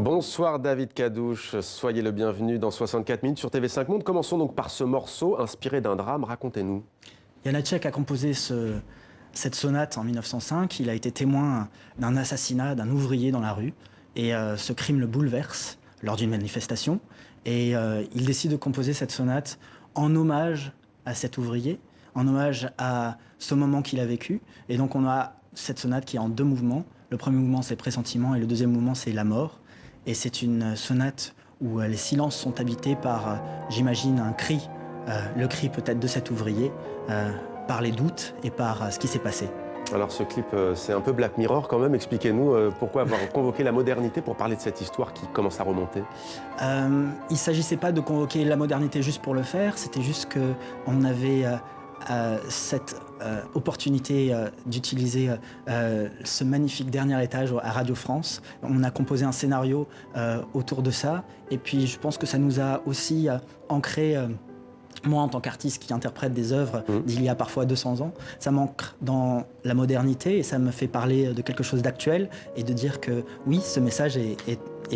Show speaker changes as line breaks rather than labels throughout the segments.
Bonsoir David Kadouch, soyez le bienvenu dans 64 minutes sur TV5 Monde. Commençons donc par ce morceau inspiré d'un drame, racontez-nous.
Janáček a composé cette sonate en 1905. Il a été témoin d'un assassinat d'un ouvrier dans la rue et ce crime le bouleverse lors d'une manifestation. Et il décide de composer cette sonate en hommage à cet ouvrier, en hommage à ce moment qu'il a vécu. Et donc on a cette sonate qui est en deux mouvements. Le premier mouvement c'est Pressentiment et le deuxième mouvement c'est La mort. Et c'est une sonate où les silences sont habités par, j'imagine, un cri, le cri peut-être de cet ouvrier, par les doutes et par ce qui s'est passé.
Alors ce clip, c'est un peu Black Mirror quand même. Expliquez-nous pourquoi avoir convoqué la modernité pour parler de cette histoire qui commence à remonter.
Il ne s'agissait pas de convoquer la modernité juste pour le faire, c'était juste qu'on avait cette opportunité d'utiliser ce magnifique dernier étage à Radio France. On a composé un scénario autour de ça et puis je pense que ça nous a aussi ancré moi, en tant qu'artiste qui interprète des œuvres d'il y a parfois 200 ans, ça m'ancre dans la modernité et ça me fait parler de quelque chose d'actuel et de dire que oui, ce message est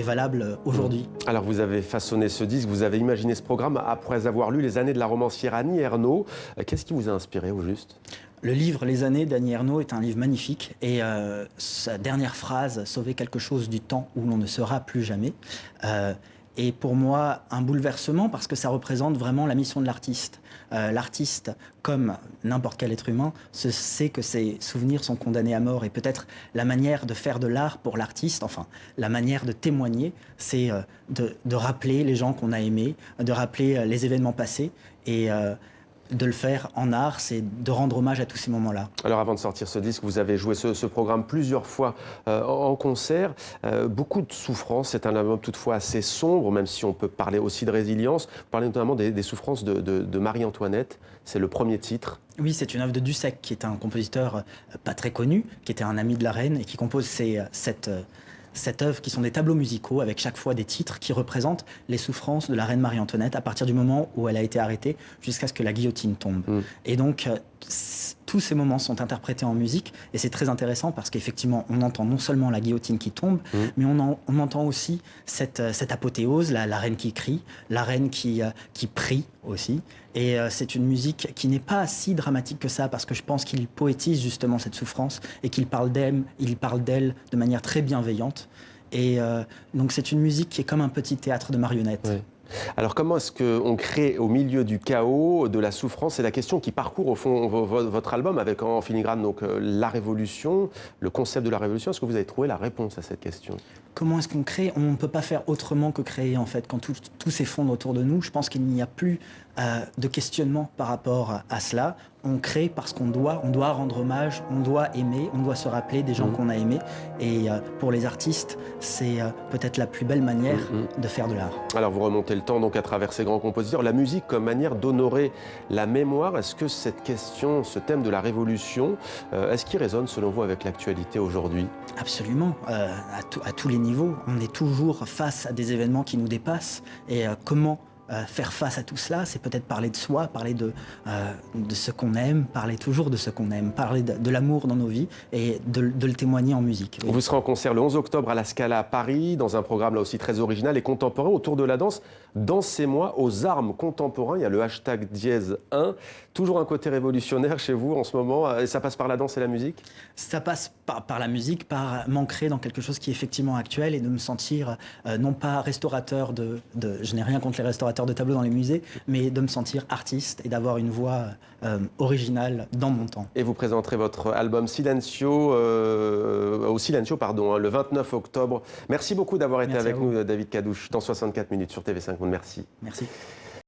valable aujourd'hui.
Alors vous avez façonné ce disque, vous avez imaginé ce programme après avoir lu Les années de la romancière Annie Ernaux. Qu'est-ce qui vous a inspiré au juste ?
Le livre Les années d'Annie Ernaux est un livre magnifique et sa dernière phrase, sauver quelque chose du temps où l'on ne sera plus jamais. Et pour moi, un bouleversement parce que ça représente vraiment la mission de l'artiste. L'artiste, comme n'importe quel être humain, sait que ses souvenirs sont condamnés à mort. Et peut-être la manière de faire de l'art pour l'artiste, enfin, la manière de témoigner, c'est de rappeler les gens qu'on a aimés, de rappeler les événements passés et de le faire en art, c'est de rendre hommage à tous ces moments-là.
Alors avant de sortir ce disque, vous avez joué ce programme plusieurs fois en concert. Beaucoup de souffrances, c'est un album toutefois assez sombre, même si on peut parler aussi de résilience. Vous parlez notamment des souffrances de Marie-Antoinette, c'est le premier titre.
Oui, c'est une œuvre de Dussek, qui est un compositeur pas très connu, qui était un ami de la reine et qui compose cette œuvre qui sont des tableaux musicaux avec chaque fois des titres qui représentent les souffrances de la reine Marie-Antoinette à partir du moment où elle a été arrêtée jusqu'à ce que la guillotine tombe. Et donc, tous ces moments sont interprétés en musique et c'est très intéressant parce qu'effectivement, on entend non seulement la guillotine qui tombe, mais on entend aussi cette apothéose, la reine qui crie, la reine qui prie aussi. Et c'est une musique qui n'est pas si dramatique que ça parce que je pense qu'il poétise justement cette souffrance et qu'il parle d'elle de manière très bienveillante. Et donc c'est une musique qui est comme un petit théâtre de marionnettes.
Oui. Alors comment est-ce qu'on crée au milieu du chaos, de la souffrance? C'est la question qui parcourt au fond votre album avec en filigrane donc la révolution, le concept de la révolution. Est-ce que vous avez trouvé la réponse à cette question?
Comment est-ce qu'on crée? On ne peut pas faire autrement que créer en fait. Quand tout s'effondre autour de nous, je pense qu'il n'y a plus de questionnement par rapport à cela. On crée parce qu'on doit rendre hommage, on doit aimer, on doit se rappeler des gens qu'on a aimés. Et pour les artistes, c'est peut-être la plus belle manière de faire de l'art.
Alors vous remontez le temps donc à travers ces grands compositeurs. La musique comme manière d'honorer la mémoire, est-ce que cette question, ce thème de la révolution, est-ce qu'il résonne selon vous avec l'actualité aujourd'hui?
Absolument, à tous les niveaux. On est toujours face à des événements qui nous dépassent. Et comment faire face à tout cela, c'est peut-être parler de soi, parler de ce qu'on aime, parler toujours de ce qu'on aime, parler de l'amour dans nos vies et de le témoigner en musique. Oui.
Vous serez en concert le 11 octobre à la Scala à Paris, dans un programme là aussi très original et contemporain autour de la danse. Dansez-moi aux armes contemporains, il y a le hashtag #1. Toujours un côté révolutionnaire chez vous en ce moment, et ça passe par la danse et la musique?
Ça passe par la musique, par m'ancrer dans quelque chose qui est effectivement actuel et de me sentir non pas restaurateur je n'ai rien contre les restaurateurs de tableaux dans les musées, mais de me sentir artiste et d'avoir une voix originale dans mon temps.
Et vous présenterez votre album Silencio, au Silencio, pardon, le 29 octobre. Merci beaucoup d'avoir été avec nous, David Kadouch, dans 64 minutes sur TV5 Monde. Merci.
Merci.